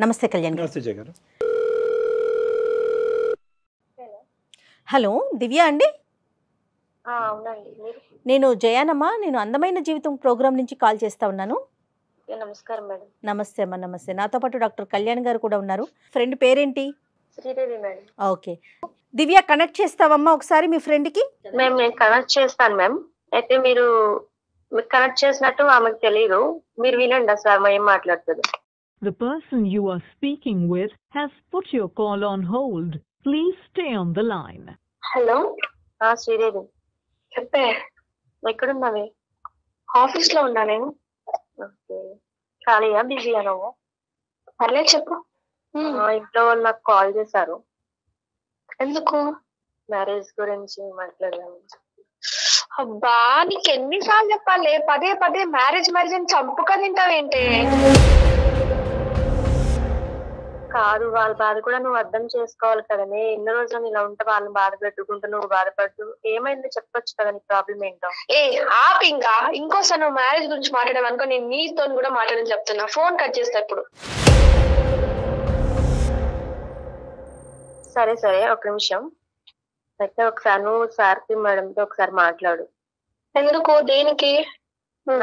నమస్తే కళ్యాణ్ గారు. నమస్తే జయ గారు. హలో దివ్య అండి. అవునండి. మీరు? నేను జయానమ్మా, నేను అందమైన జీవితం ప్రోగ్రామ్ నుంచి కాల్ చేస్తా ఉన్నాను. నమస్కారం మేడం. నమస్తే అమ్మా, నమస్తే. నాతో పాటు డాక్టర్ కళ్యాణ్ గారు కూడా ఉన్నారు. ఫ్రెండ్ పేరేంటి? శ్రీదేవి మేడం. ఓకే దివ్య, కనెక్ట్ చేస్తావమ్మా ఒకసారి మీ ఫ్రెండ్కి? నేను కనెక్ట్ చేస్తాను మ్యామ్. అయితే మీరు కనెక్ట్ చేసినట్టు ఆమెకు తెలియదు. మీరు వినండి సార్ ఏం మాట్లాడుతుంది. The person you are speaking with has put your call on hold. Please stay on the line. Hello. Sridevi చెప్పే. ఎక్కడున్నావే? ఆఫీస్ లో ఉన్నా నేను. ఓకే. ఖాళీయా బిజీయా నువ్వు? పర్లేదు చెప్పు. ఇంట్లో వాళ్ళు నాకు కాల్ చేశారు. ఎందుకు? మ్యారేజ్ గురించి మాట్లాడదాం. అబ్బా నీకు ఎన్నిసార్లు చెప్పాలి? పదే పదే మ్యారేజ్ మ్యారేజ్ అని చంపుక తింటావేంటి? కాదు, వాళ్ళ బాధ కూడా నువ్వు అర్థం చేసుకోవాలి కదనే. ఎన్నో రోజులు ఇలా ఉంటే వాళ్ళని బాధ పెట్టుకుంటూ నువ్వు బాధపడుతూ ఏమైందో చెప్పొచ్చు కదా, నీ ప్రాబ్లం ఏంటో. ఇంకా ఇంకోసారి నువ్వు మ్యారేజ్ గురించి మాట్లాడమనుకో, నేను నీతో కూడా మాట్లాడని చెప్తున్నా. ఫోన్ కట్ చేస్తా ఇప్పుడు. సరే సరే, ఒక నిమిషం. అయితే ఒకసారి నువ్వు సార్కి మేడంతో ఒకసారి మాట్లాడు. ఎందుకు? దేనికి?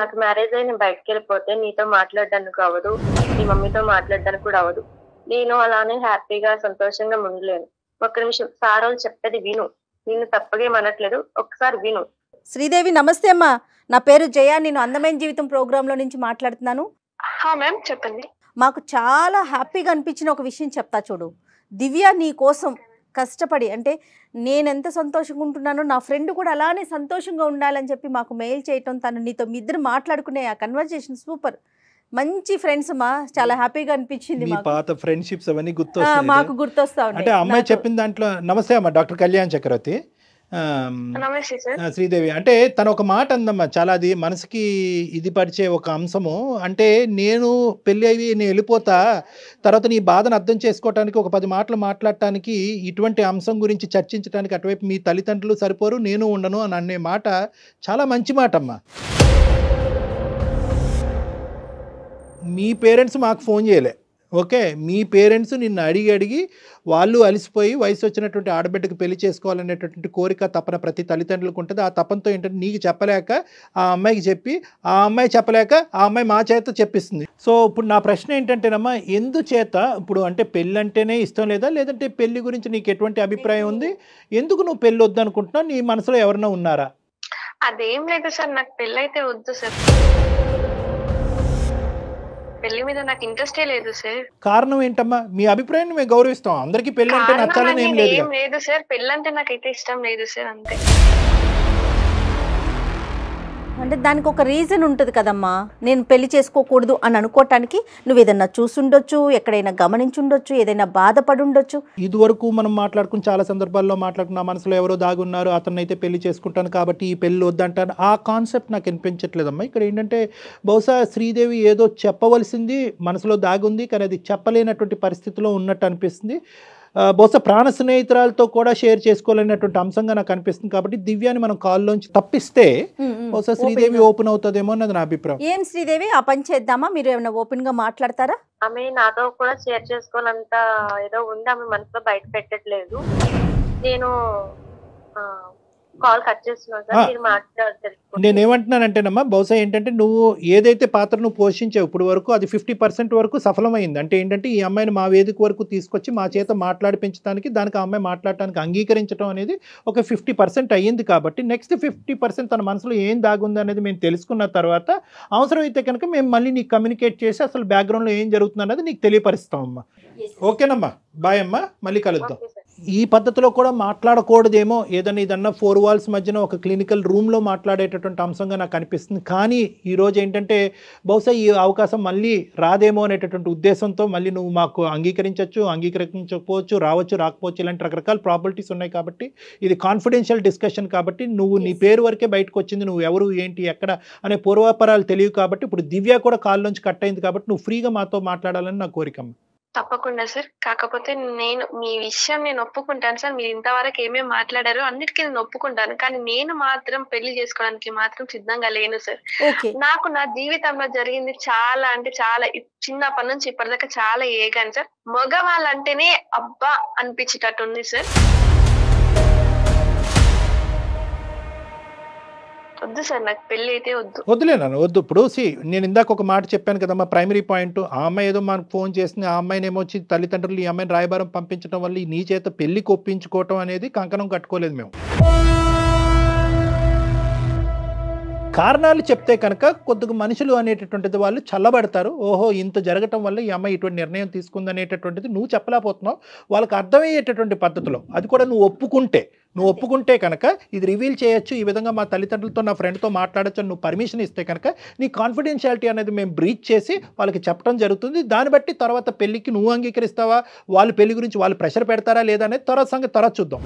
నాకు మ్యారేజ్ అయ్యి నేను బయటకు వెళ్ళిపోతే నీతో మాట్లాడడానికి అవ్వదు, నీ మమ్మీతో మాట్లాడడానికి కూడా అవ్వదు. నేను అలానే హ్యాపీగా సంతోషంగా ఉండలేను. ఒక్క నిమిషం, సార్ వాళ్ళు చెప్పేది విను. నేను తప్పగా ఏమనట్లేదు, ఒకసారి విను. శ్రీదేవి నమస్తే అమ్మా, నా పేరు జయ, నేను అందమైన జీవితం ప్రోగ్రాంలో నుంచి మాట్లాడుతున్నాను. మ్యామ్ చెప్పండి. మాకు చాలా హ్యాపీగా అనిపించిన ఒక విషయం చెప్తా చూడు. దివ్య నీ కోసం కష్టపడి, అంటే నేను ఎంత సంతోషంగా ఉంటున్నానో నా ఫ్రెండ్ కూడా అలానే సంతోషంగా ఉండాలని చెప్పి మాకు మెయిల్ చేయటం, తను నీతో మీ ఇద్దరు మాట్లాడుకునే ఆ కన్వర్జేషన్ సూపర్. మంచి ఫ్రెండ్స్ మా, చాలా హ్యాపీగా అనిపించింది. పాత ఫ్రెండ్షిప్స్ అవన్నీ గుర్తొస్తాయి, మాకు గుర్తొస్తా ఉంటాయి. అంటే అమ్మాయి చెప్పిన దాంట్లో. నమస్తే అమ్మ, డాక్టర్ కళ్యాణ్ చక్రవర్తి. శ్రీదేవి అంటే తను ఒక మాట అందమ్మా, చాలా అది మనసుకి ఇది పరిచే ఒక అంశము. అంటే నేను పెళ్ళి అయ్యి నేను వెళ్ళిపోతా, తర్వాత నీ బాధను అర్థం చేసుకోవటానికి ఒక 10 మాటలు మాట్లాడటానికి, ఇటువంటి అంశం గురించి చర్చించడానికి అటువైపు మీ తల్లిదండ్రులు సరిపోరు, నేను ఉండను అని అనే మాట చాలా మంచి మాట అమ్మా. మీ పేరెంట్స్ మాకు ఫోన్ చేయలే, ఓకే? మీ పేరెంట్స్ నిన్ను అడిగి వాళ్ళు అలసిపోయి వయసు వచ్చినటువంటి ఆడబిడ్డకు పెళ్లి చేసుకోవాలనేటటువంటి కోరిక తపన ప్రతి తల్లిదండ్రులకు ఉంటుంది. ఆ తపనతో ఏంటంటే నీకు చెప్పలేక ఆ అమ్మాయికి చెప్పి, ఆ అమ్మాయి చెప్పలేక ఆ అమ్మాయి మా చేత చెప్పిస్తుంది. సో ఇప్పుడు నా ప్రశ్న ఏంటంటేనమ్మా, ఎందుచేత ఇప్పుడు అంటే పెళ్ళి అంటేనే ఇష్టం లేదా, లేదంటే పెళ్లి గురించి నీకు ఎటువంటి అభిప్రాయం ఉంది? ఎందుకు నువ్వు పెళ్ళి వద్దు అనుకుంటున్నావు? నీ మనసులో ఎవరైనా ఉన్నారా? అదేం లేదు సార్, నాకు పెళ్ళి అయితే వద్దు సార్. పెళ్లి మీద నాకు ఇంట్రెస్టే లేదు సార్. కారణం ఏంటమ్మా? మీ అభిప్రాయాన్ని మేము గౌరవిస్తాం. అందరికీ పెళ్లి అంటే నచ్చాలని ఏం లేదు సార్. పెళ్ళి అంటే నాకైతే ఇష్టం లేదు సార్, అంతే. అంటే దానికి ఒక రీజన్ ఉంటుంది కదమ్మా. నేను పెళ్లి చేసుకోకూడదు అని అనుకోవటానికి నువ్వు ఏదైనా చూసుండొచ్చు, ఎక్కడైనా గమనించుండొచ్చు, ఏదైనా బాధపడి ఉండొచ్చు. ఇదివరకు మనం మాట్లాడుకుని చాలా సందర్భాల్లో మాట్లాడుకున్న మనసులో ఎవరో దాగున్నారు, అతన్ని అయితే పెళ్లి చేసుకుంటాను కాబట్టి ఈ పెళ్ళి వద్దంటాను, ఆ కాన్సెప్ట్ నాకు వినిపించట్లేదమ్మా. ఇక్కడ ఏంటంటే బహుశా శ్రీదేవి ఏదో చెప్పవలసింది మనసులో దాగుంది, కానీ అది చెప్పలేనటువంటి పరిస్థితిలో ఉన్నట్టు అనిపిస్తుంది. బహుశా ప్రాణ స్నేహితురాలతో కూడా షేర్ చేసుకోలేనటువంటి అంశంగా నాకు అనిపిస్తుంది. కాబట్టి దివ్యాని మనం కాల్లోంచి తప్పిస్తే బహుశా శ్రీదేవి ఓపెన్ అవుతుందేమో అన్నది నా అభిప్రాయం. ఏం శ్రీదేవి, ఆ పని చేద్దామా? మీరు ఏమైనా ఓపెన్ గా మాట్లాడతారా? ఆమె నాతో కూడా షేర్ చేసుకోవాలంత ఏదో ఉంది, ఆమె మనసులో బయట పెట్టట్లేదు. నేను కాల్ కట్ చేస్తున్నాను సార్, మీరు మాట్లాడతారు. నేనేమంటున్నానంటేనమ్మా, బహుశా ఏంటంటే నువ్వు ఏదైతే పాత్ర నువ్వు పోషించావు ఇప్పుడు వరకు అది 50% వరకు సఫలమైంది. అంటే ఏంటంటే ఈ అమ్మాయిని మా వేదిక వరకు తీసుకొచ్చి మా చేత మాట్లాడిపించడానికి, దానికి ఆ అమ్మాయి మాట్లాడటానికి అంగీకరించడం అనేది ఒక 50% అయ్యింది. కాబట్టి నెక్స్ట్ 50% తన మనసులో ఏం దాగుంది అనేది మేము తెలుసుకున్న తర్వాత అవసరమైతే కనుక మేము మళ్ళీ నీకు కమ్యూనికేట్ చేసి అసలు బ్యాక్గ్రౌండ్లో ఏం జరుగుతుంది అన్నది నీకు తెలియపరుస్తాం అమ్మా. ఓకేనమ్మా, బాయ్ అమ్మా, మళ్ళీ కలుద్దాం. ఈ పద్ధతిలో కూడా మాట్లాడకూడదేమో, ఏదన్నా 4 వాల్స్ మధ్యన ఒక క్లినికల్ రూమ్లో మాట్లాడేటటువంటి అంశంగా నాకు అనిపిస్తుంది. కానీ ఈరోజు ఏంటంటే బహుశా ఈ అవకాశం మళ్ళీ రాదేమో అనేటటువంటి ఉద్దేశంతో మళ్ళీ నువ్వు మాకు అంగీకరించకపోవచ్చు, రావచ్చు రాకపోవచ్చు, ఇలాంటి రకరకాల ప్రాబిలిటీస్ ఉన్నాయి. కాబట్టి ఇది కాన్ఫిడెన్షియల్ డిస్కషన్ కాబట్టి నువ్వు నీ పేరు వరకే బయటకు వచ్చింది, నువ్వు ఎవరు ఏంటి ఎక్కడ అనే పూర్వాపరాలు తెలియవు. కాబట్టి ఇప్పుడు దివ్య కూడా కాల్ నుంచి కట్ అయింది కాబట్టి నువ్వు ఫ్రీగా మాతో మాట్లాడాలని నా కోరికమ్మ. తప్పకుండా సార్. కాకపోతే మీ విషయం నేను ఒప్పుకుంటాను సార్. మీరు ఇంతవరకు ఏమేమి మాట్లాడారో అన్నిటికీ నేను ఒప్పుకుంటాను. కానీ నేను మాత్రం పెళ్లి చేసుకోవడానికి మాత్రం సిద్ధంగా లేను సార్. ఓకే. నాకు నా జీవితంలో జరిగింది చాలా అంటే చాలా చిన్నప్పటి నుంచి ఇప్పటిదాకా చాలా ఏగాను సార్. మగవాళ్ళంటేనే అబ్బా అనిపించేటట్టు ఉంది సార్. వద్దు సార్, నాకు పెళ్లి అయితే వద్దు. వద్దులేనా వద్దు. ఇప్పుడు నేను ఇందాక ఒక మాట చెప్పాను కదమ్మా, ప్రైమరీ పాయింట్. ఆ అమ్మాయి ఏదో మనకు ఫోన్ చేసింది, ఆ అమ్మాయిని ఏమొచ్చి తల్లిదండ్రులు ఈ అమ్మాయిని రాయబారం పంపించడం వల్ల నీ చేత పెళ్లికి ఒప్పించుకోవటం అనేది కంకణం కట్టుకోలేదు మేము. కారణాలు చెప్తే కనుక కొద్దిగా మనుషులు అనేటటువంటిది వాళ్ళు చల్లబడతారు. ఓహో ఇంత జరగటం వల్ల ఈ అమ్మాయి ఇటువంటి నిర్ణయం తీసుకుందనేటటువంటిది నువ్వు చెప్పలేకపోతున్నావు. వాళ్ళకి అర్థమయ్యేటటువంటి పద్ధతిలో అది కూడా నువ్వు ఒప్పుకుంటే కనుక ఇది రివీల్ చేయొచ్చు, ఈ విధంగా మా తల్లిదండ్రులతో నా ఫ్రెండ్తో మాట్లాడచ్చు అని నువ్వు పర్మిషన్ ఇస్తే కనుక నీ కాన్ఫిడెన్షియాలిటీ అనేది మేము బ్రీచ్ చేసి వాళ్ళకి చెప్పడం జరుగుతుంది. దాన్ని బట్టి తర్వాత పెళ్లికి నువ్వు అంగీకరిస్తావా, వాళ్ళు పెళ్లి గురించి వాళ్ళు ప్రెషర్ పెడతారా లేదా అనేది తర్వాత సంగతి తర్వాత చూద్దాం.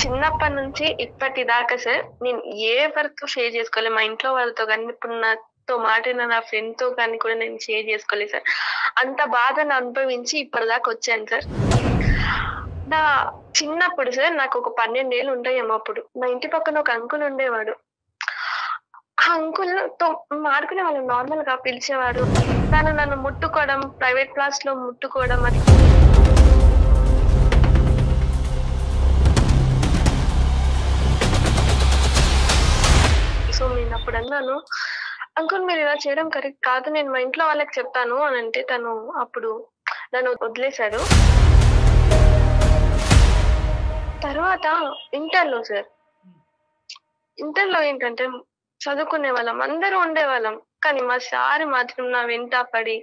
చిన్నప్పటి నుంచి ఇప్పటిదాకా సార్ నేను ఏ వరకు షేర్ చేసుకోలేదు మా ఇంట్లో వాళ్ళతో, కానీ ఇప్పుడు నాతో మాట్లాడిన నా ఫ్రెండ్ తో కానీ కూడా నేను షేర్ చేసుకోలేదు సార్. అంత బాధను అనుభవించి ఇప్పటిదాకా వచ్చాను సార్. నా చిన్నప్పుడు సార్ నాకు ఒక 12 ఏళ్ళు ఉంటాయేమో. అప్పుడు నా ఇంటి పక్కన ఒక అంకుల్ ఉండేవాడు. ఆ అంకుల్ తో మాడుకునే వాళ్ళు, నార్మల్ గా పిలిచేవాడు. తను నన్ను ముట్టుకోవడం, ప్రైవేట్ క్లాస్ లో ముట్టుకోవడం, అది సో నేను అప్పుడు అన్నాను, అంకుల్ మీరు ఇలా చేయడం కరెక్ట్ కాదు, నేను మా ఇంట్లో వాళ్ళకి చెప్తాను అని అంటే తను అప్పుడు నన్ను వదిలేశాడు. తర్వాత ఇంటర్లో సార్, ఇంటర్లో ఏంటంటే చదువుకునే వాళ్ళం, అందరూ ఉండేవాళ్ళం. కానీ మా సార్ మాత్రం నా వెంట పడి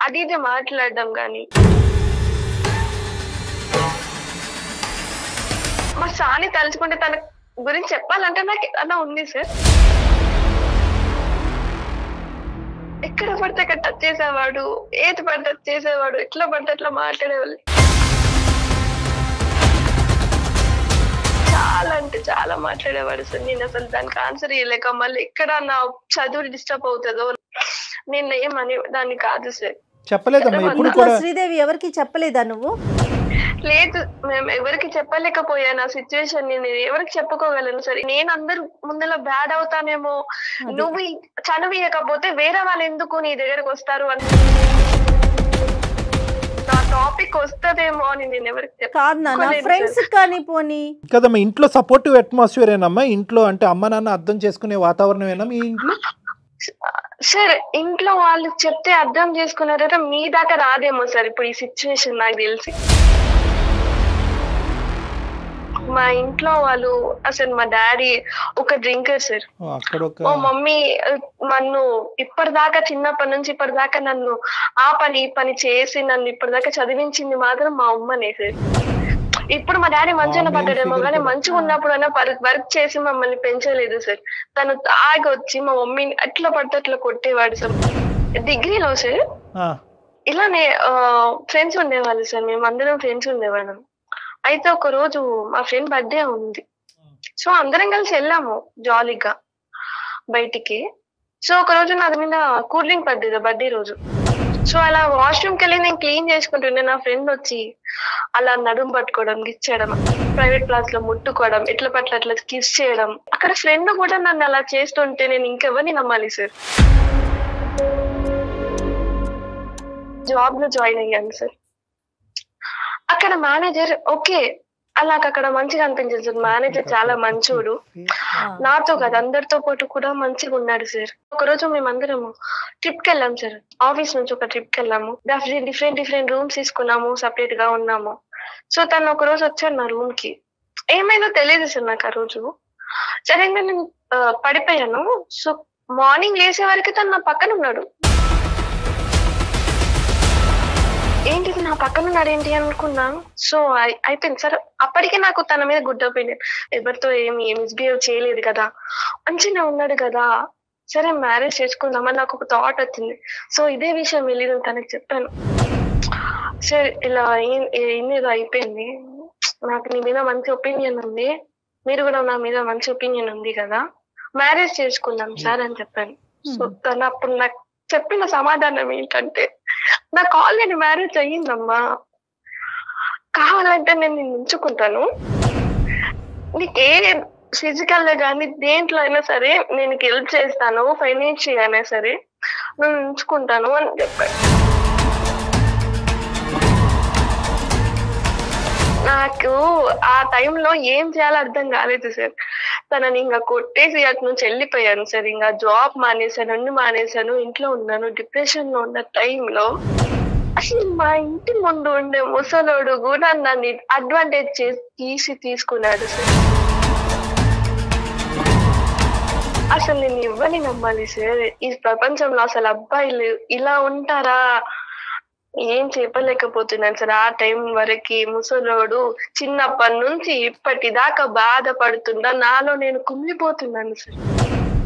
అది ఇది మాట్లాడడం కానీ, మా సార్ని తలుచుకుంటే తన గురించి చెప్పాలంటే నాకు అలా ఉంది సార్. ఎక్కడ పడితే అక్కడ టచ్ చేసేవాడు, ఏది పడితే చేసేవాడు, ఎట్లా పడితే అట్లా మాట్లాడేవాళ్ళు. చాలా అంటే చాలా మాట్లాడేవాడు సార్. నేను అసలు దానికి ఆన్సర్ ఇవ్వలేక మళ్ళీ ఎక్కడ నా చదువు డిస్టర్బ్ అవుతుందో నేను ఏమని దాన్ని కాదు సార్. చెప్పలేదమ్మా శ్రీదేవి, ఎవరికి చెప్పలేదా నువ్వు? లేదు, మేము ఎవరికి చెప్పలేకపోయాను ఆ సిచ్యువేషన్. నేను ఎవరికి చెప్పుకోగలను సరే, నేను అందరు ముందర బ్యాడ్ అవుతానేమో, నువ్వు చదివియకపోతే వేరే వాళ్ళు ఎందుకు నీ దగ్గరకు వస్తారు అని నా టాపిక్ వస్తదేమో అని నేను ఎవరికి కదమ్మా. ఇంట్లో సపోర్టివ్ అట్మాస్ఫియర్ ఏనమ్మా? ఇంట్లో అంటే అమ్మ నాన్న అర్థం చేసుకునే వాతావరణమేనా మీ ఇంట్లో? సార్ ఇంట్లో వాళ్ళు చెప్తే అర్థం చేసుకున్నారంటే మీ దాకా రాదేమో సార్ ఇప్పుడు ఈ సిచ్యువేషన్ నాకు తెలిసి. మా ఇంట్లో వాళ్ళు అసలు, మా డాడీ ఒక డ్రింకర్ సార్, మా మమ్మీ నన్ను ఇప్పటిదాకా చిన్నప్పటి నుంచి ఇప్పటిదాకా నన్ను ఆ పని ఈ పని చేసి నన్ను ఇప్పటిదాకా చదివించింది మాత్రం మా అమ్మనే సార్. ఇప్పుడు మా డాడీ మంచిగా పడ్డాడేమో కానీ మంచిగా ఉన్నప్పుడు వర్క్ చేసి మమ్మల్ని పెంచలేదు సార్. తను తాగి వచ్చి మా మమ్మీని అట్లా పడితే అట్లా కొట్టేవాడు సార్. డిగ్రీలో సార్ ఇలానే ఫ్రెండ్స్ ఉండేవాళ్ళు సార్, మేము అందరం ఫ్రెండ్స్ ఉండేవాళ్ళం. అయితే ఒక రోజు మా ఫ్రెండ్ బర్త్డే ఉంది, సో అందరం కలిసి వెళ్ళాము జాలీగా బయటికి. సో ఒక రోజు నాది మీద కూల్ డ్రింక్ పడ్డది బర్త్డే రోజు. సో అలా వాష్రూమ్కి వెళ్ళి నేను క్లీన్ చేసుకుంటుండే, నా ఫ్రెండ్ వచ్చి అలా నడుము పట్టుకోవడం, గిచ్చడం, ప్రైవేట్ క్లాస్ లో ముట్టుకోవడం, ఎట్ల పట్ల అట్లా కిస్ చేయడం. అక్కడ ఫ్రెండ్ కూడా నన్ను అలా చేస్తుంటే నేను ఇంకెవరిని నమ్మాలి సార్. జాబ్ లో జాయిన్ అయ్యాను సార్. అక్కడ మేనేజర్ ఓకే, అలా అక్కడ మంచిగా అనిపించింది సార్. మేనేజర్ చాలా మంచోడు, నాతో కాదు అందరితో పాటు కూడా మంచిగా ఉన్నాడు సార్. ఒకరోజు మేమందరము ట్రిప్ కి వెళ్ళాము సార్, ఆఫీస్ నుంచి ఒక ట్రిప్ కి వెళ్ళాము. డిఫరెంట్ రూమ్స్ తీసుకున్నాము, సపరేట్ గా ఉన్నాము. సో తను ఒక రోజు వచ్చాడు నా రూమ్ కి, ఏమైందో తెలియదు సార్ నాకు ఆ రోజు. సడన్ గా నేను పడిపోయాను. సో మార్నింగ్ లేసే వరకు తను నా పక్కన ఉన్నాడు. ఏంటిది నా పక్కన ఉన్నాడు ఏంటి అనుకున్నాను. సో అయిపోయింది సార్. అప్పటికే నాకు తన మీద గుడ్ ఒపీనియన్, ఎవరితో ఏమి మిస్బిహేవ్ చేయలేదు కదా, మంచిగా ఉన్నాడు కదా, సరే మ్యారేజ్ చేసుకుందామని నాకు ఒక థాట్ వచ్చింది. సో ఇదే విషయం వెళ్ళి నేను తనకి చెప్పాను, సరే ఇలా ఏదో అయిపోయింది, నాకు నీ మీద మంచి ఒపీనియన్ ఉంది, మీరు కూడా నా మీద మంచి ఒపీనియన్ ఉంది కదా, మ్యారేజ్ చేసుకుందాం సార్ అని చెప్పాను. సో తను అప్పుడు నాకు చెప్పిన సమాధానం ఏంటంటే, నాకు ఆల్రెడీ మ్యారేజ్ అయ్యిందమ్మా, కావాలంటే నేను నిన్ను ఉంచుకుంటాను, నీకు ఏ ఫిజికల్ గా కానీ దేంట్లో అయినా సరే నేను హెల్ప్ చేస్తాను, ఫైనాన్షియల్ అయినా సరే నేను ఉంచుకుంటాను అని చెప్పాడు. నాకు ఆ టైంలో ఏం చేయాలో అర్థం కాలేదు సార్. తనని ఇంకా కొట్టేసి అటు నుంచి వెళ్ళిపోయాను సార్. ఇంకా జాబ్ మానేశాను, అన్ని మానేశాను, ఇంట్లో ఉన్నాను. డిప్రెషన్ లో ఉన్న టైంలో అసలు మా ఇంటి ముందు ఉండే ముసలోడు కూడా నన్ను అడ్వాంటేజ్ చేసి తీసుకున్నాడు సార్. అసలు నేను ఇవ్వని నమ్మాలి సార్. ఈ ప్రపంచంలో అసలు అబ్బాయిలు ఇలా ఉంటారా ఏం చెప్పలేకపోతున్నాను సార్. ఆ టైం వరకు ముసలోడు చిన్నప్పటి నుంచి ఇప్పటిదాకా బాధపడుతుందా, నాలో నేను కుమిలిపోతున్నాను సార్.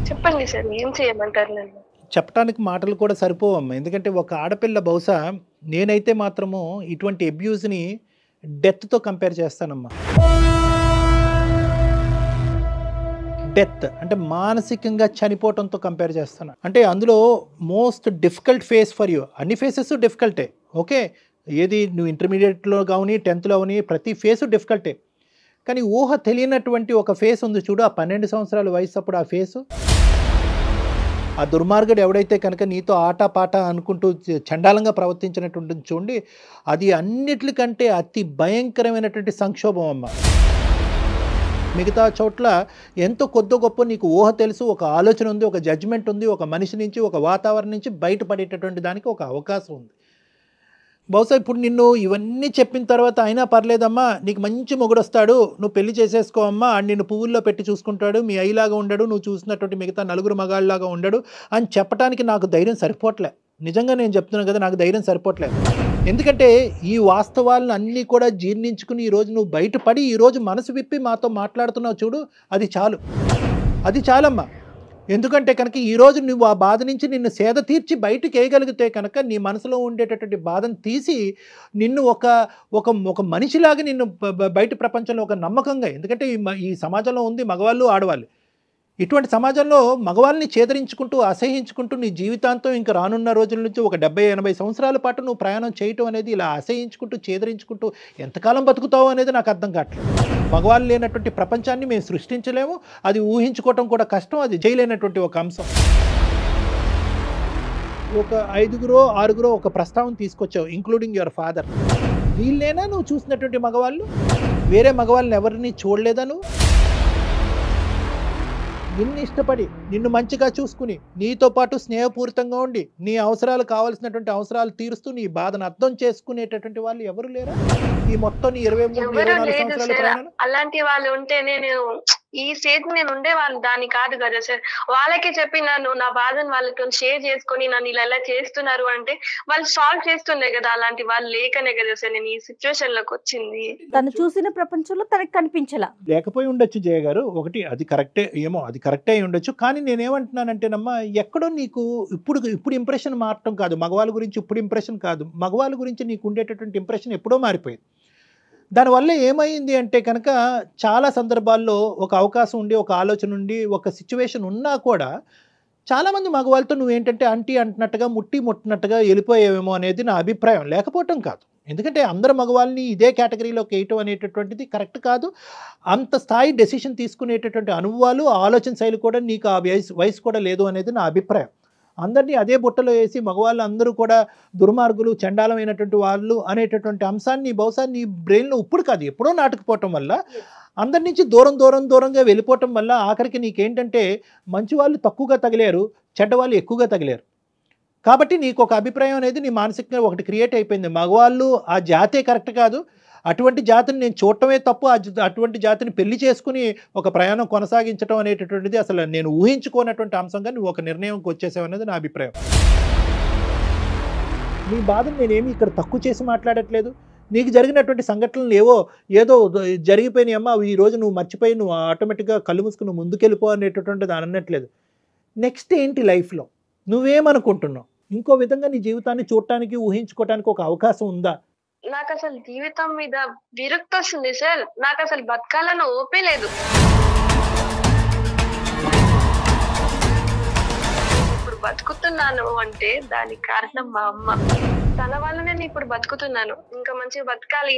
చెప్పండి సార్, ఏం చేయమంటారు నన్ను? చెప్పడానికి మాటలు కూడా సరిపోవమ్మా. ఎందుకంటే ఒక ఆడపిల్ల బహుశా నేనైతే మాత్రము ఇటువంటి అబ్యూజ్ని డెత్తో కంపేర్ చేస్తానమ్మా. డెత్ అంటే మానసికంగా చనిపోవటంతో కంపేర్ చేస్తాను. అంటే అందులో most difficult face for you. అన్ని ఫేసెస్ డిఫికల్టే, ఓకే. ఏది నువ్వు ఇంటర్మీడియట్లో కానీ 10th కానీ ప్రతి ఫేసు డిఫికల్టే. కానీ ఊహ తెలియనటువంటి ఒక ఫేస్ ఉంది చూడు, ఆ 12 సంవత్సరాల వయసు అప్పుడు ఆ ఫేసు. ఆ దుర్మార్గుడు ఎవడైతే కనుక నీతో ఆట పాట అనుకుంటూ చండాలంగా ప్రవర్తించినటువంటి చూడండి, అది అన్నిటికంటే అతి భయంకరమైనటువంటి సంక్షోభం అమ్మ. మిగతా చోట్ల ఎంతో కొద్ది గొప్ప నీకు ఊహ తెలుసు, ఒక ఆలోచన ఉంది, ఒక జడ్జిమెంట్ ఉంది, ఒక మనిషి నుంచి ఒక వాతావరణం నుంచి బయటపడేటటువంటి దానికి ఒక అవకాశం ఉంది. బహుశా ఇప్పుడు నిన్ను ఇవన్నీ చెప్పిన తర్వాత అయినా పర్లేదమ్మా, నీకు మంచి మొగుడు వస్తాడు, నువ్వు పెళ్లి చేసేసుకో అమ్మా, నిన్ను పువ్వుల్లో పెట్టి చూసుకుంటాడు, మీ అయ్యలాగా ఉండడు, నువ్వు చూసినటువంటి మిగతా నలుగురు మగాళ్ళలాగా ఉండడు అని చెప్పడానికి నాకు ధైర్యం సరిపోవట్లే. నిజంగా నేను చెప్తున్నాను కదా, నాకు ధైర్యం సరిపోవట్లేదు. ఎందుకంటే ఈ వాస్తవాలను అన్నీ కూడా జీర్ణించుకుని ఈరోజు నువ్వు బయటపడి ఈరోజు మనసు విప్పి మాతో మాట్లాడుతున్నావు చూడు, అది చాలు, అది చాలమ్మా. ఎందుకంటే కనుక ఈరోజు నువ్వు ఆ బాధ నుంచి నిన్ను సేద తీర్చి బయటకు వేయగలిగితే కనుక నీ మనసులో ఉండేటటువంటి బాధను తీసి నిన్ను ఒక మనిషిలాగా నిన్ను బయట ప్రపంచంలో ఒక నమ్మకంగా, ఎందుకంటే ఈ సమాజంలో ఉంది మగవాళ్ళు ఆడవాళ్ళు, ఇటువంటి సమాజంలో మగవాళ్ళని చేదరించుకుంటూ అసహించుకుంటూ నీ జీవితాంతం ఇంకా రానున్న రోజుల నుంచి ఒక 70-80 సంవత్సరాల పాటు నువ్వు ప్రయాణం చేయటం అనేది ఇలా అసహించుకుంటూ చేదరించుకుంటూ ఎంతకాలం బతుకుతావు అనేది నాకు అర్థం కావట్లేదు. మగవాళ్ళు లేనటువంటి ప్రపంచాన్ని మేము సృష్టించలేము, అది ఊహించుకోవటం కూడా కష్టం, అది చేయలేనటువంటి ఒక అంశం. ఒక 5-6 ఒక ప్రస్తావన తీసుకొచ్చావు, ఇంక్లూడింగ్ యువర్ ఫాదర్. వీళ్ళేనా నువ్వు చూసినటువంటి మగవాళ్ళు? వేరే మగవాళ్ళని ఎవరిని చూడలేదా నువ్వు? నిన్ను ఇష్టపడి నిన్ను మంచిగా చూసుకుని నీతో పాటు స్నేహపూరితంగా ఉండి నీ అవసరాలు కావాల్సినటువంటి అవసరాలు తీరుస్తూ నీ బాధను అర్థం చేసుకునేటటువంటి వాళ్ళు ఎవరు లేరా ఈ మొత్తం 23-24 సంవత్సరాల ప్రయాణం? అలాంటి వాళ్ళు ఉంటే నేను ఈ స్టేజ్ నేను ఉండేవాళ్ళు దాని కాదు కదా సార్. వాళ్ళకి చెప్పి నన్ను నా బాధను వాళ్ళతో షేర్ చేసుకుని నన్ను ఇలా చేస్తున్నారు అంటే వాళ్ళు సాల్వ్ చేస్తుండే కదా. అలాంటి వాళ్ళు లేకనే కదా సార్ నేను ఈ సిచ్యువేషన్ లోకి వచ్చింది. తను చూసిన ప్రపంచంలో తనకి కనిపించలా. లేకపోయి ఉండొచ్చు జయ గారు, ఒకటి అది కరెక్టే, ఏమో అది కరెక్టే అయి ఉండొచ్చు. కానీ నేనేమంటున్నానంటేనమ్మా, ఎక్కడో నీకు ఇప్పుడు ఇంప్రెషన్ మారటం కాదు, మగవాళ్ళ గురించి ఇప్పుడు ఇంప్రెషన్ కాదు, మగవాళ్ళ గురించి నీకు ఉండేటటువంటి ఇంప్రెషన్ ఎప్పుడో మారిపోయింది. దానివల్ల ఏమైంది అంటే కనుక చాలా సందర్భాల్లో ఒక అవకాశం ఉండి ఒక ఆలోచన ఉండి ఒక సిచ్యువేషన్ ఉన్నా కూడా చాలామంది మగవాళ్ళతో నువ్వేంటంటే అంటీ అంటున్నట్టుగా ముట్టినట్టుగా వెళ్ళిపోయేవేమో అనేది నా అభిప్రాయం. లేకపోవటం కాదు, ఎందుకంటే అందరు మగవాళ్ళని ఇదే కేటగిరీలోకి వేయటం అనేటటువంటిది కరెక్ట్ కాదు. అంత స్థాయి డెసిషన్ తీసుకునేటటువంటి అనుభవాలు ఆలోచన శైలి కూడా నీకు ఆ వయసు కూడా లేదు అనేది నా అభిప్రాయం. అందరినీ అదే బుట్టలో వేసి మగవాళ్ళు అందరూ కూడా దుర్మార్గులు చండాలమైనటువంటి వాళ్ళు అనేటటువంటి అంశాన్ని బహుశా నీ బ్రెయిన్లో ఇప్పుడు కాదు ఎప్పుడో నాటుకుపోవటం వల్ల అందరి నుంచి దూరంగా వెళ్ళిపోవటం వల్ల ఆఖరికి నీకేంటంటే మంచి వాళ్ళు తక్కువగా తగిలేరు, చెడ్డవాళ్ళు ఎక్కువగా తగిలేరు. కాబట్టి నీకు ఒక అభిప్రాయం అనేది నీ మానసికంగా ఒకటి క్రియేట్ అయిపోయింది. మగవాళ్ళు ఆ జాతే కరెక్ట్ కాదు, అటువంటి జాతిని నేను చూడటమే తప్పు, అటువంటి జాతిని పెళ్లి చేసుకుని ఒక ప్రయాణం కొనసాగించడం అనేటటువంటిది అసలు నేను ఊహించుకోనటువంటి అంశంగా నువ్వు ఒక నిర్ణయంకి వచ్చేసావు అనేది నా అభిప్రాయం. నీ బాధను నేనేమి ఇక్కడ తక్కువ చేసి మాట్లాడట్లేదు. నీకు జరిగినటువంటి సంఘటనలు ఏదో జరిగిపోయినాయి అమ్మా, ఈ రోజు నువ్వు మర్చిపోయి నువ్వు ఆటోమేటిక్గా కళ్ళు మూసుకుని నువ్వు ముందుకెళ్ళిపో అనేటటువంటిది అనట్లేదు. నెక్స్ట్ ఏంటి లైఫ్లో నువ్వేమనుకుంటున్నావు? ఇంకో విధంగా నీ జీవితాన్ని చూడటానికి ఊహించుకోవటానికి ఒక అవకాశం ఉందా? నాకు అసలు జీవితం మీద విరక్తి వస్తుంది సార్. నాకు అసలు బతకాలని ఓపే లేదు. ఇప్పుడు బతుకుతున్నాను అంటే దానికి కారణం మా అమ్మ. తన వల్లనే నేను ఇప్పుడు బతుకుతున్నాను. ఇంకా మంచిగా బతకాలి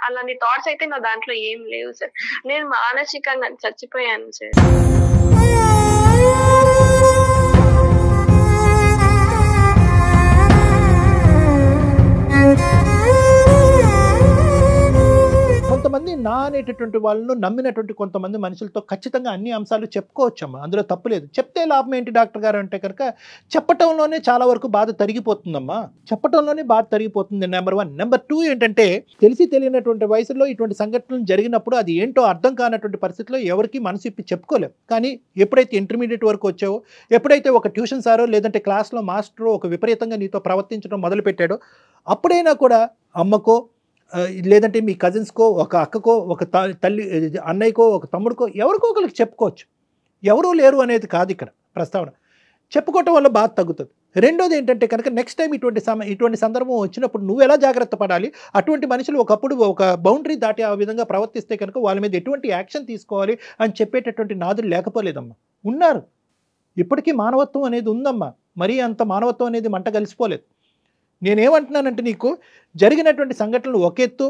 అలాంటి థాట్స్ అయితే నా దాంట్లో ఏం లేవు సార్. నేను మానసికంగా చచ్చిపోయాను సార్. కొంతమంది నా అనేటటువంటి వాళ్ళను నమ్మినటువంటి కొంతమంది మనుషులతో ఖచ్చితంగా అన్ని అంశాలు చెప్పుకోవచ్చమ్మా, అందులో తప్పులేదు. చెప్తే లాభం ఏంటి డాక్టర్ గారు అంటే కనుక చెప్పటంలోనే చాలా వరకు బాధ తరిగిపోతుందమ్మా, చెప్పటంలోనే బాధ తరిగిపోతుంది. నెంబర్ 1. నెంబర్ 2 ఏంటంటే తెలిసి తెలియనటువంటి వయసులో ఇటువంటి సంఘటనలు జరిగినప్పుడు అది ఏంటో అర్థం కానటువంటి పరిస్థితిలో ఎవరికి మనసు ఇప్పి చెప్పుకోలేం. కానీ ఎప్పుడైతే ఇంటర్మీడియట్ వరకు వచ్చావో, ఎప్పుడైతే ఒక ట్యూషన్ సారో లేదంటే క్లాస్లో మాస్టరో ఒక విపరీతంగా నీతో ప్రవర్తించడం మొదలుపెట్టాడో, అప్పుడైనా కూడా అమ్మకో లేదంటే మీ కజిన్స్కో, ఒక అక్కకో, ఒక తల్లి అన్నయ్యకో, ఒక తమ్ముడికో, ఎవరికో ఒకరికి చెప్పుకోవచ్చు. ఎవరూ లేరు అనేది కాదు ఇక్కడ ప్రస్తావన. చెప్పుకోవటం వల్ల బాధ తగ్గుతుంది. రెండోది ఏంటంటే కనుక నెక్స్ట్ టైం ఇటువంటి సందర్భం వచ్చినప్పుడు నువ్వు ఎలా జాగ్రత్త పడాలి, అటువంటి మనుషులు ఒకప్పుడు ఒక బౌండరీ దాటి ఆ విధంగా ప్రవర్తిస్తే కనుక వాళ్ళ మీద ఎటువంటి యాక్షన్ తీసుకోవాలి అని చెప్పేటటువంటి నాదులు లేకపోలేదమ్మా, ఉన్నారు. ఇప్పటికీ మానవత్వం అనేది ఉందమ్మా, మరీ అంత మానవత్వం అనేది మంట కలిసిపోలేదు. నేనేమంటున్నానంటే నీకు జరిగినటువంటి సంఘటనలు ఒక ఎత్తు,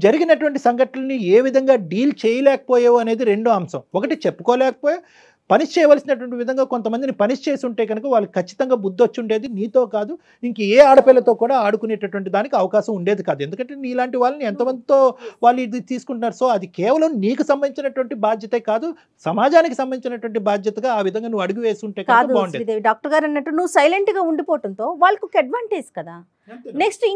జరిగినటువంటి సంఘటనల్ని ఏ విధంగా డీల్ చేయలేకపోయావు అనేది రెండో అంశం. ఒకటి చెప్పుకోలేకపోయావు, పనిష్ చేయవలసినటువంటి విధంగా కొంతమందిని పనిష్ చేసి ఉంటే కనుక వాళ్ళకి ఖచ్చితంగా బుద్ధి వచ్చి ఉండేది. నీతో కాదు ఇంక ఏ ఆడపిల్లతో కూడా ఆడుకునేటటువంటి దానికి అవకాశం ఉండేది కాదు. ఎందుకంటే నీలాంటి వాళ్ళని ఎంతమందితో వాళ్ళు ఇది తీసుకుంటున్నారు. సో అది కేవలం నీకు సంబంధించినటువంటి బాధ్యతే కాదు, సమాజానికి సంబంధించినటువంటి బాధ్యతగా ఆ విధంగా నువ్వు అడుగు వేసుంటే కాదు బాగుండేది. శ్రీదేవి, డాక్టర్ గారు అన్నట్టు నువ్వు సైలెంట్గా ఉండిపోవడంతో వాళ్ళకు ఒక అడ్వాంటేజ్ కదా. నెక్స్ట్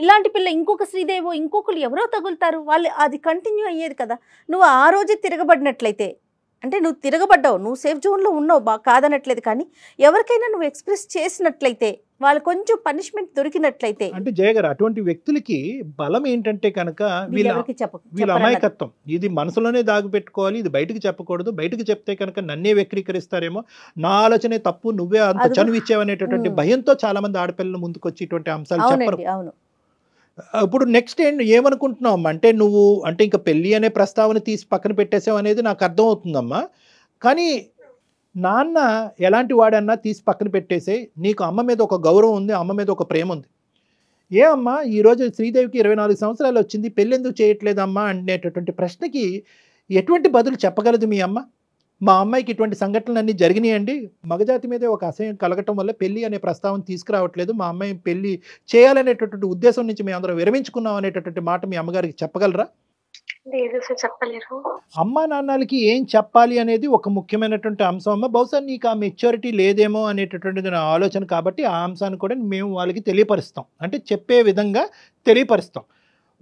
ఇలాంటి పిల్ల ఇంకొక శ్రీదేవో ఇంకొకరు ఎవరో తగులుతారు, వాళ్ళు అది కంటిన్యూ అయ్యేది కదా. నువ్వు ఆ రోజే తిరగబడినట్లయితే, అంటే నువ్వు తిరగబడ్డావు, నువ్వు సేఫ్ జోన్లో ఉన్నావు, కాదనట్లేదు. కానీ ఎవరికైనా నువ్వు ఎక్స్ప్రెస్ చేసినట్లయితే, వాళ్ళు కొంచెం పనిష్మెంట్ దొరికినట్లయితే, అంటే జయగారు అటువంటి వ్యక్తులకి బలం ఏంటంటే కనుక వీళ్ళ అమాయకత్వం. ఇది మనసులోనే దాగిపెట్టుకోవాలి, ఇది బయటకు చెప్పకూడదు. బయటకు చెప్తే కనుక నన్నే వక్రీకరిస్తారేమో, నా ఆలోచనే తప్పు, నువ్వే అంత చనువిచ్చావనేటటువంటి భయంతో చాలా మంది ఆడపిల్లలు ముందుకొచ్చి ఇటువంటి అంశాలు చెప్పరు. అవును. ఇప్పుడు నెక్స్ట్ ఏమనుకుంటున్నావు అంటే నువ్వు అంటే ఇంకా పెళ్ళి అనే ప్రస్తావన తీసి పక్కన పెట్టేసావు అనేది నాకు అర్థమవుతుందమ్మా. కానీ నాన్న ఎలాంటి వాడన్నా తీసి పక్కన పెట్టేసే, నీకు అమ్మ మీద ఒక గౌరవం ఉంది, అమ్మ మీద ఒక ప్రేమ ఉంది. ఏ అమ్మా ఈరోజు శ్రీదేవికి 24 సంవత్సరాలు వచ్చింది, పెళ్ళి ఎందుకు చేయట్లేదమ్మా అనేటటువంటి ప్రశ్నకి ఎటువంటి బదులు చెప్పగలదు మీ అమ్మ? మా అమ్మాయికి ఇటువంటి సంఘటనలన్నీ జరిగినాయండి, మగజాతి మీదే ఒక అసహ్యం కలగటం వల్ల పెళ్ళి అనే ప్రస్తావన తీసుకురావట్లేదు, మా అమ్మాయి పెళ్ళి చేయాలనేటటువంటి ఉద్దేశం నుంచి మేము అందరం విరమించుకున్నాం అనేటటువంటి మాట మీ అమ్మగారికి చెప్పగలరా? చెప్పలేరు. అమ్మా నాన్నలకి ఏం చెప్పాలి అనేది ఒక ముఖ్యమైనటువంటి అంశం అమ్మ. బహుశా నీకు ఆ మెచ్యూరిటీ లేదేమో అనేటటువంటిది నా ఆలోచన. కాబట్టి ఆ అంశాన్ని కూడా మేము వాళ్ళకి తెలియపరుస్తాం, అంటే చెప్పే విధంగా తెలియపరుస్తాం.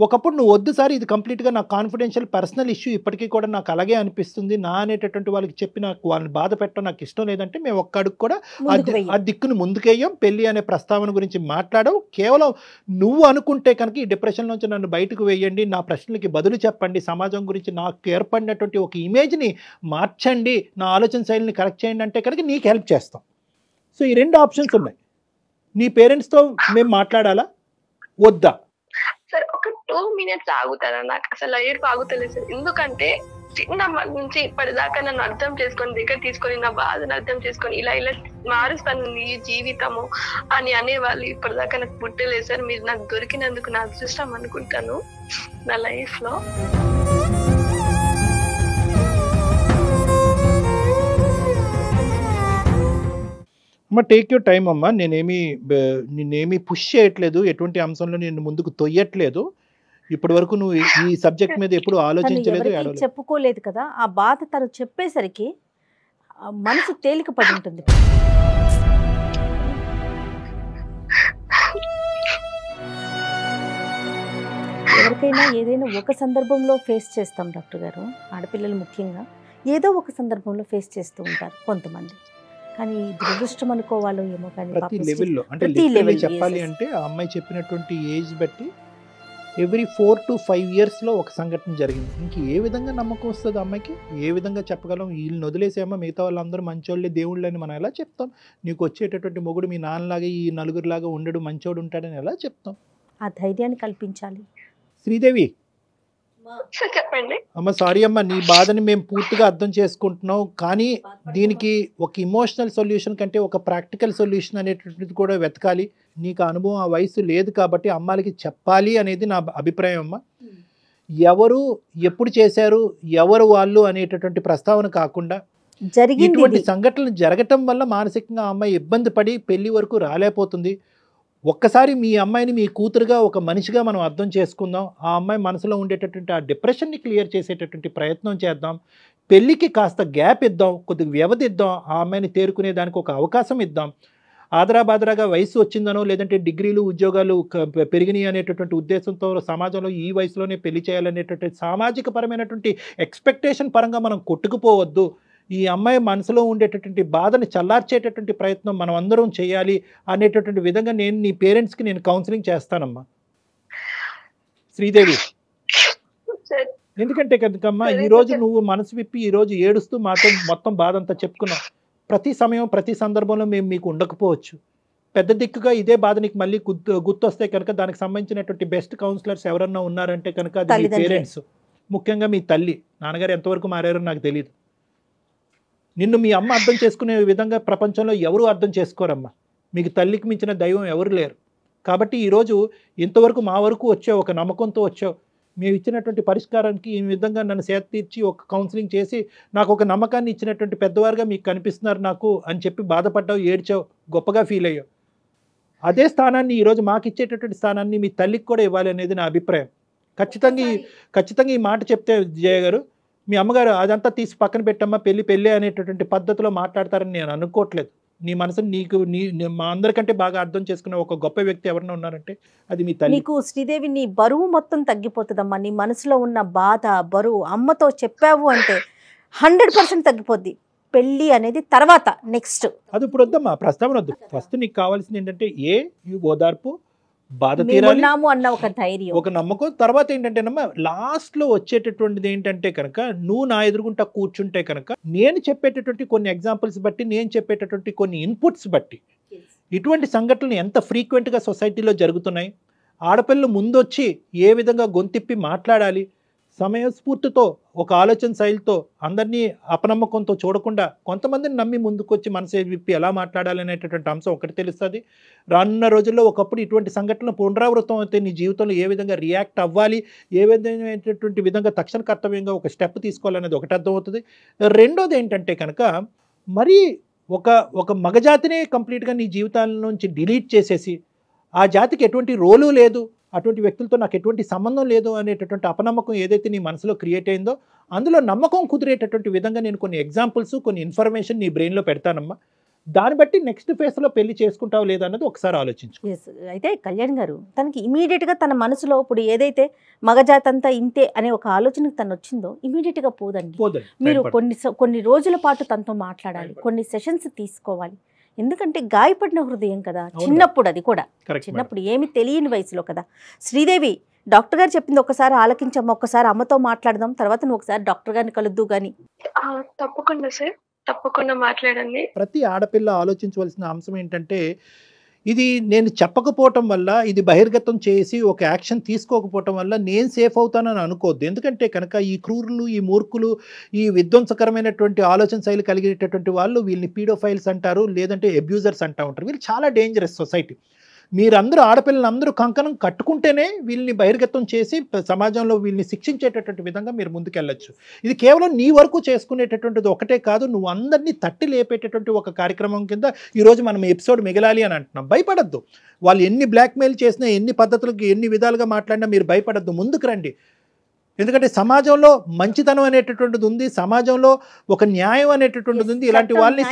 ఒకప్పుడు నువ్వు వద్దు సార్, ఇది కంప్లీట్గా నాకు కాన్ఫిడెన్షియల్ పర్సనల్ ఇష్యూ, ఇప్పటికీ కూడా నాకు అలాగే అనిపిస్తుంది, నా అనేటటువంటి వాళ్ళకి చెప్పి నాకు వాళ్ళని బాధ పెట్టడం నాకు ఇష్టం లేదంటే మేము ఒక్క అడుగు కూడా ఆ దిక్కును ముందుకేయం. పెళ్ళి అనే ప్రస్తావన గురించి మాట్లాడవు. కేవలం నువ్వు అనుకుంటే కనుక ఈ డిప్రెషన్ నుంచి నన్ను బయటకు వేయండి, నా ప్రశ్నలకి బదులు చెప్పండి, సమాజం గురించి నాకు ఏర్పడినటువంటి ఒక ఇమేజ్ని మార్చండి, నా ఆలోచన శైలిని కరెక్ట్ చేయండి అంటే కనుక నీకు హెల్ప్ చేస్తాం. సో ఈ 2 ఆప్షన్స్ ఉన్నాయి. నీ పేరెంట్స్తో మేము మాట్లాడాలా వద్దా? సార్ ఒక 2 minutes ఆగుతారా? నాకు అసలు ఏడుపు ఆగుతలేదు సార్. ఎందుకంటే చిన్నప్పటి నుంచి ఇప్పటిదాకా నన్ను అర్థం చేసుకొని దగ్గర తీసుకొని నా బాధను అర్థం చేసుకొని ఇలా మారుస్తాను నీ జీవితము అని అనేవాళ్ళు ఇప్పటిదాకా నాకు పుట్టలేదు సార్. మీరు నాకు దొరికినందుకు నా అదృష్టం అనుకుంటాను నా లైఫ్ లో. అమ్మ టేక్ యూర్ టైం అమ్మ. నేనేమి పుష్ చేయట్లేదు, ఎటువంటి అంశంలో నేను ముందుకు తొయ్యట్లేదు. ఇప్పటి వరకు నువ్వు ఈ సబ్జెక్ట్ మీద ఎప్పుడు ఆలోచించలేదు, చెప్పుకోలేదు కదా. ఆ బాధ తను చెప్పేసరికి మనసు తేలిక పడి ఉంటుంది. ఎవరికైనా ఏదైనా ఒక సందర్భంలో ఫేస్ చేస్తాం డాక్టర్ గారు, ఆడపిల్లలు ముఖ్యంగా ఏదో ఒక సందర్భంలో ఫేస్ చేస్తూ ఉంటారు కొంతమంది. కానీ దురదృష్టం అనుకోవాలో ఏమో కానీ ప్రతి లెవెల్లో అంటే చెప్పాలి అంటే ఆ అమ్మాయి చెప్పినటువంటి ఏజ్ బట్టి ఎవ్రీ 4 to 5 yearsలో ఒక సంఘటన జరిగింది. ఇంక ఏ విధంగా నమ్మకం వస్తుంది అమ్మాయికి? ఏ విధంగా చెప్పగలం? వీళ్ళని వదిలేసేమో మిగతా వాళ్ళందరూ మంచోళ్ళే దేవుళ్ళని మనం ఎలా చెప్తాం? నీకు వచ్చేటటువంటి మొగుడు మీ నాన్నలాగా ఈ నలుగురిలాగా ఉండడు, మంచోడు ఉంటాడని ఎలా చెప్తాం? ఆ ధైర్యాన్ని కల్పించాలి. శ్రీదేవి చెప్పండి. అమ్మ సారీ అమ్మ, నీ బాధని మేము పూర్తిగా అర్థం చేసుకుంటున్నాం. కానీ దీనికి ఒక ఇమోషనల్ సొల్యూషన్ కంటే ఒక ప్రాక్టికల్ సొల్యూషన్ అనేటువంటిది కూడా వెతకాలి. నీకు ఆ అనుభవం, ఆ వయసు లేదు కాబట్టి అమ్మాయిలకి చెప్పాలి అనేది నా అభిప్రాయం అమ్మ. ఎవరు ఎప్పుడు చేశారు, ఎవరు వాళ్ళు అనేటటువంటి ప్రస్తావన కాకుండా జరిగింది ఇటువంటి ఇది. సంఘటనలు జరగటం వల్ల మానసికంగా ఆ అమ్మాయి ఇబ్బంది పడి పెళ్లి వరకు రాలేకపోతుంది. ఒక్కసారి మీ అమ్మాయిని మీ కూతురుగా ఒక మనిషిగా మనం అర్థం చేసుకుందాం. ఆ అమ్మాయి మనసులో ఉండేటటువంటి ఆ డిప్రెషన్ని క్లియర్ చేసేటటువంటి ప్రయత్నం చేద్దాం. పెళ్ళికి కాస్త గ్యాప్ ఇద్దాం, కొద్దిగా వ్యవధి ఇద్దాం, ఆ అమ్మాయిని తేరుకునే దానికి ఒక అవకాశం ఇద్దాం. ఆదరాబాదరాగా వయసు వచ్చిందనో లేదంటే డిగ్రీలు ఉద్యోగాలు పెరిగినాయి అనేటటువంటి ఉద్దేశంతో సమాజంలో ఈ వయసులోనే పెళ్లి చేయాలనేటటువంటి సామాజిక పరమైనటువంటి ఎక్స్పెక్టేషన్ పరంగా మనం కొట్టుకుపోవద్దు. ఈ అమ్మాయి మనసులో ఉండేటటువంటి బాధని చల్లార్చేటటువంటి ప్రయత్నం మనం అందరం చేయాలి అనేటటువంటి విధంగా నీ పేరెంట్స్కి నేను కౌన్సిలింగ్ చేస్తానమ్మా శ్రీదేవి. ఎందుకంటే కనుకమ్మా ఈరోజు నువ్వు మనసు విప్పి ఈరోజు ఏడుస్తూ మాతో మొత్తం బాధ అంతా చెప్పుకున్నావు. ప్రతి సమయం ప్రతి సందర్భంలో మేము మీకు ఉండకపోవచ్చు. పెద్ద దిక్కుగా ఇదే బాధ నీకు మళ్ళీ గుర్తొస్తే కనుక దానికి సంబంధించినటువంటి బెస్ట్ కౌన్సిలర్స్ ఎవరన్నా ఉన్నారంటే కనుక అది మీ పేరెంట్స్, ముఖ్యంగా మీ తల్లి. నాన్నగారు ఎంతవరకు మారారో నాకు తెలియదు. నిన్ను మీ అమ్మ అర్థం చేసుకునే విధంగా ప్రపంచంలో ఎవరు అర్థం చేసుకోరమ్మా. మీకు తల్లికి మించిన దైవం ఎవరు లేరు. కాబట్టి ఈరోజు ఇంతవరకు మా వరకు వచ్చావు, ఒక నమ్మకంతో వచ్చావు. మేము ఇచ్చినటువంటి పరిష్కారానికి ఈ విధంగా నన్ను సేద తీర్చి ఒక కౌన్సిలింగ్ చేసి నాకు ఒక నమ్మకాన్ని ఇచ్చినటువంటి పెద్దవారుగా మీకు కనిపిస్తున్నారు నాకు అని చెప్పి బాధపడ్డావు, ఏడ్చావు, గొప్పగా ఫీల్ అయ్యావు. అదే స్థానాన్ని ఈరోజు మాకు ఇచ్చేటటువంటి స్థానాన్ని మీ తల్లికి కూడా ఇవ్వాలి అనేది నా అభిప్రాయం. ఖచ్చితంగా ఈ మాట చెప్తే జయ గారు, మీ అమ్మగారు అదంతా తీసి పక్కన పెట్టమ్మా, పెళ్ళి అనేటటువంటి పద్ధతిలో మాట్లాడతారని నేను అనుకోవట్లేదు. నీ మనసుని మా అందరికంటే బాగా అర్థం చేసుకునే ఒక గొప్ప వ్యక్తి ఎవరైనా ఉన్నారంటే అది మీ తల్లి. నీకు శ్రీదేవి నీ బరువు మొత్తం తగ్గిపోతుందమ్మా. నీ మనసులో ఉన్న బాధ, బరువు అమ్మతో చెప్పావు అంటే 100% తగ్గిపోద్ది. పెళ్ళి అనేది తర్వాత నెక్స్ట్. అది ఇప్పుడు వద్దమ్మా, ప్రస్తావన వద్దు. ఫస్ట్ నీకు కావాల్సింది ఏంటంటే ఓదార్పు, బాధ తీరాలి, అన్న ఒక ధైర్యం, ఒక నమ్మకం. తర్వాత ఏంటంటేనమ్మా లాస్ట్లో వచ్చేటటువంటిది ఏంటంటే కనుక నువ్వు నా ఎదురుగుంటా కూర్చుంటే కనుక నేను చెప్పేటటువంటి కొన్ని ఎగ్జాంపుల్స్ బట్టి, నేను చెప్పేటటువంటి కొన్ని ఇన్పుట్స్ బట్టి ఇటువంటి సంఘటనలు ఎంత ఫ్రీక్వెంట్గా సొసైటీలో జరుగుతున్నాయి, ఆడపిల్లలు ముందొచ్చి ఏ విధంగా గొంతిప్పి మాట్లాడాలి, సమయస్ఫూర్తితో ఒక ఆలోచన శైలితో అందరినీ అపనమ్మకంతో చూడకుండా కొంతమందిని నమ్మి ముందుకొచ్చి మనసు విప్పి ఎలా మాట్లాడాలి అనేటటువంటి అంశం ఒకటి తెలుస్తుంది. రానున్న రోజుల్లో ఒకప్పుడు ఇటువంటి సంఘటనలు పునరావృతం అయితే నీ జీవితంలో ఏ విధంగా రియాక్ట్ అవ్వాలి, ఏ విధమైనటువంటి విధంగా తక్షణ కర్తవ్యంగా ఒక స్టెప్ తీసుకోవాలనేది ఒకటి అర్థమవుతుంది. రెండోది ఏంటంటే కనుక మరీ ఒక మగజాతినే కంప్లీట్గా నీ జీవితాల నుంచి డిలీట్ చేసేసి ఆ జాతికి ఎటువంటి రోలు లేదు, అటువంటి వ్యక్తులతో నాకు ఎటువంటి సంబంధం లేదు అనేటటువంటి అపనమ్మకం ఏదైతే నీ మనసులో క్రియేట్ అయిందో అందులో నమ్మకం కుదిరేటటువంటి విధంగా నేను కొన్ని ఎగ్జాంపుల్స్, కొన్ని ఇన్ఫర్మేషన్ నీ బ్రెయిన్లో పెడతానమ్మా. దాన్ని బట్టి నెక్స్ట్ ఫేజ్లో పెళ్లి చేసుకుంటావు లేదా అన్నది ఒకసారి ఆలోచించు. అయితే కళ్యాణ్ గారు తనకి ఇమీడియట్గా తన మనసులో ఇప్పుడు ఏదైతే మగజాతి అంతా ఇంతే అనే ఒక ఆలోచనకు తను వచ్చిందో ఇమీడియట్గా పోదండి. మీరు కొన్ని రోజుల పాటు తనతో మాట్లాడాలి, కొన్ని సెషన్స్ తీసుకోవాలి. ఎందుకంటే గాయపడిన హృదయం కదా, చిన్నప్పుడు, అది కూడా చిన్నప్పుడు ఏమి తెలియని వయసులో కదా. శ్రీదేవి, డాక్టర్ గారు చెప్పింది ఒకసారి ఆలకించమ్మా, ఒకసారి అమ్మతో మాట్లాడదాం, తర్వాత నువ్వు ఒకసారి డాక్టర్ గారిని కలుద్దు గాని. తప్పకుండా సార్, తప్పకుండా మాట్లాడండి. ప్రతి ఆడపిల్ల ఆలోచించవలసిన అంశం ఏంటంటే ఇది నేను చెప్పకపోవటం వల్ల, ఇది బహిర్గతం చేసి ఒక యాక్షన్ తీసుకోకపోవటం వల్ల నేను సేఫ్ అవుతానని అనుకోవద్దు. ఎందుకంటే కనుక ఈ క్రూరులు, ఈ మూర్ఖులు, ఈ విధ్వంసకరమైనటువంటి ఆలోచన శైలి కలిగేటటువంటి వాళ్ళు వీళ్ళని పీడోఫైల్స్ అంటారు, లేదంటే అబ్యూజర్స్ అంటూ ఉంటారు. వీళ్ళు చాలా డేంజరస్ సొసైటీ. మీరందరూ ఆడపిల్లలందరూ కంకణం కట్టుకుంటేనే వీళ్ళని బహిర్గతం చేసి సమాజంలో వీళ్ళని శిక్షించేటటువంటి విధంగా మీరు ముందుకెళ్ళచ్చు. ఇది కేవలం నీ వరకు చేసుకునేటటువంటిది ఒకటే కాదు, నువ్వు అందరినీ తట్టి లేపేటటువంటి ఒక కార్యక్రమం కింద ఈరోజు మనం ఎపిసోడ్ మిగలాలి అని అంటున్నాం. భయపడద్దు. వాళ్ళు ఎన్ని బ్లాక్మెయిల్ చేసినా, ఎన్ని పద్ధతులకు, ఎన్ని విధాలుగా మాట్లాడినా మీరు భయపడద్దు, ముందుకు రండి. ఎందుకంటే సమాజంలో మంచితనం అనేటటువంటిది ఉంది, సమాజంలో ఒక న్యాయం అనేటటువంటిది ఉంది. ఇలాంటి వాళ్ళని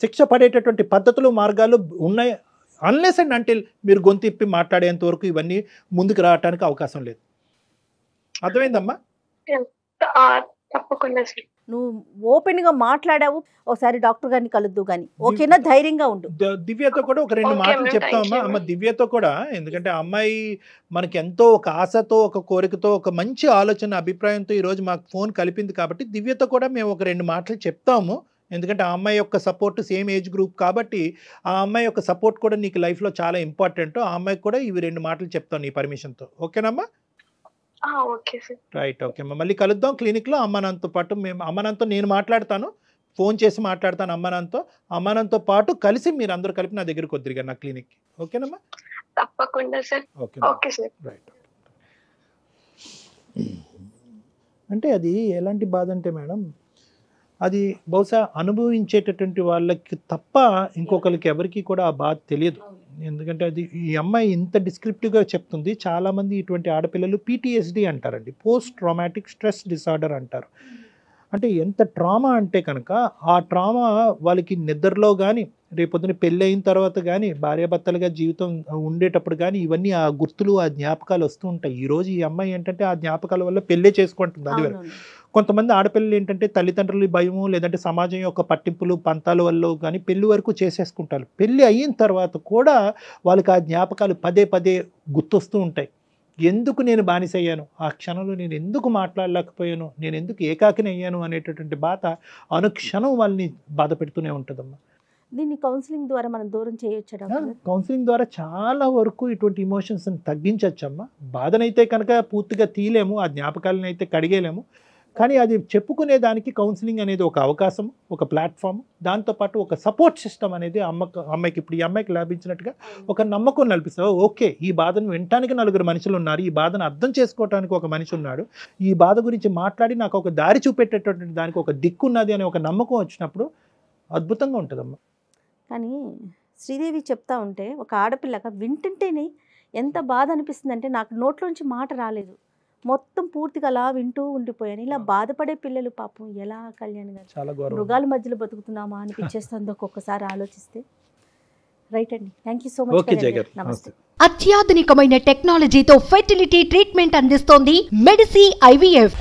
శిక్ష పడేటటువంటి పద్ధతులు, మార్గాలు ఉన్నాయి. అన్లెస్ అండ్ అంటిల్ మీరు గొంతిప్పి మాట్లాడేంత వరకు ఇవన్నీ ముందుకు రావడానికి అవకాశం లేదు. అర్థమైందమ్మా? తప్పకుండా. నువ్వు ఓపెన్ గా మాట్లాడావు, ఒకసారి డాక్టర్ గారిని కలుద్దు గాని, ఓకేనా? ధైర్యంగా ఉండు. దివ్యతో కూడా ఒక 2 మాటలు చెప్తామమ్మా. అమ్మ దివ్యతో కూడా, ఎందుకంటే అమ్మాయి మనకి ఎంతో ఒక ఆశతో, ఒక కోరికతో, ఒక మంచి ఆలోచన, అభిప్రాయంతో ఈరోజు మాకు ఫోన్ కలిపింది కాబట్టి దివ్యతో కూడా మేము ఒక 2 మాటలు చెప్తాము. ఎందుకంటే ఆ అమ్మాయి యొక్క సపోర్ట్ సేమ్ ఏజ్ గ్రూప్ కాబట్టి ఆ అమ్మాయి యొక్క సపోర్ట్ కూడా నీకు లైఫ్లో చాలా ఇంపార్టెంట్. ఆ అమ్మాయికి కూడా ఇవి 2 మాటలు చెప్తాను నీ పర్మిషన్తో. ఓకేనమ్మా? Okay sir. రైట్, ఓకే అమ్మా. మళ్ళీ కలుద్దాం క్లినిక్లో. అమ్మానాన్నతో పాటు అమ్మానాన్నతో నేను మాట్లాడతాను, ఫోన్ చేసి మాట్లాడతాను అమ్మానాన్నతో పాటు కలిసి మీరు అందరూ కలిపి నా దగ్గరికి వద్దురుగా నా క్లినిక్కి. ఓకేనమ్మా? తప్పకుండా sir. Okay okay sir. Right. అంటే అది ఎలాంటి బాధ అంటే మేడం, అది బహుశా అనుభవించేటటువంటి వాళ్ళకి తప్ప ఇంకొకరికి ఎవరికి కూడా ఆ బాధ తెలియదు. ఎందుకంటే అది ఈ అమ్మాయి ఇంత డిస్క్రిప్టివ్గా చెప్తుంది. చాలామంది ఇటువంటి ఆడపిల్లలు PTSD అంటారండి, పోస్ట్ ట్రామాటిక్ స్ట్రెస్ డిసార్డర్ అంటారు. అంటే ఎంత ట్రామా అంటే కనుక ఆ ట్రామా వాళ్ళకి నిద్రలో కానీ, రేపొద్దున పెళ్ళి అయిన తర్వాత కానీ, భార్యాభర్తలుగా జీవితం ఉండేటప్పుడు కానీ ఇవన్నీ ఆ గుర్తులు, ఆ జ్ఞాపకాలు వస్తూ ఉంటాయి. ఈరోజు ఈ అమ్మాయి ఏంటంటే ఆ జ్ఞాపకాల వల్ల పెళ్ళే చేసుకుంటుంది. అది కొంతమంది ఆడపిల్లలు ఏంటంటే తల్లిదండ్రుల భయము, లేదంటే సమాజం యొక్క పట్టింపులు పంతాల వల్ల కానీ పెళ్లి వరకు చేసేసుకుంటారు. పెళ్ళి అయిన తర్వాత కూడా వాళ్ళకి ఆ జ్ఞాపకాలు పదే పదే గుర్తొస్తూ ఉంటాయి. ఎందుకు నేను బానిసయ్యాను, ఆ క్షణంలో నేను ఎందుకు మాట్లాడలేకపోయాను, నేను ఎందుకు ఏకాకిని అయ్యాను అనేటటువంటి బాధ అనుక్షణం వాళ్ళని బాధ పెడుతూనే ఉంటుందమ్మా. దీన్ని కౌన్సిలింగ్ ద్వారా మనం దూరం చేయొచ్చా? కౌన్సిలింగ్ ద్వారా చాలా వరకు ఇటువంటి ఎమోషన్స్ని తగ్గించవచ్చమ్మా. బాధనైతే కనుక పూర్తిగా తీయలేము, ఆ జ్ఞాపకాలను అయితే కడిగేలేము. కానీ అది చెప్పుకునే దానికి కౌన్సిలింగ్ అనేది ఒక అవకాశం, ఒక ప్లాట్ఫామ్. దాంతోపాటు ఒక సపోర్ట్ సిస్టమ్ అనేది అమ్మాయికి ఇప్పుడు ఈ అమ్మాయికి లభించినట్టుగా ఒక నమ్మకం నడిపిస్తావు. ఓకే, ఈ బాధను వినటానికి నలుగురు మనుషులు ఉన్నారు, ఈ బాధను అర్థం చేసుకోవడానికి ఒక మనిషి ఉన్నాడు, ఈ బాధ గురించి మాట్లాడి నాకు ఒక దారి చూపెట్టేటటువంటి దానికి ఒక దిక్కు ఉన్నది అనే ఒక నమ్మకం వచ్చినప్పుడు అద్భుతంగా ఉంటుందమ్మా. కానీ శ్రీదేవి చెప్తా ఉంటే ఒక ఆడపిల్లగా వింటుంటేనే ఎంత బాధ అనిపిస్తుంది అంటే, నాకు నోట్లోంచి మాట రాలేదు, మొత్తం పూర్తిగా అలా వింటూ ఉండిపోయాను. ఇలా బాధపడే పిల్లలు పాపం ఎలా కళ్యాణ్ గారు, చాలా గౌరవం. మృగాల మధ్యలో బతుకుతున్నామా అనిపించేస్తుంది ఒక్కొక్కసారి ఆలోచిస్తే. రైట్ అండి, thank you so much. Okay Jaya garu, నమస్తే. అత్యాధునికమైన టెక్నాలజీతో ఫెర్టిలిటీ ట్రీట్మెంట్ అందిస్తోంది మెడిసి IVF.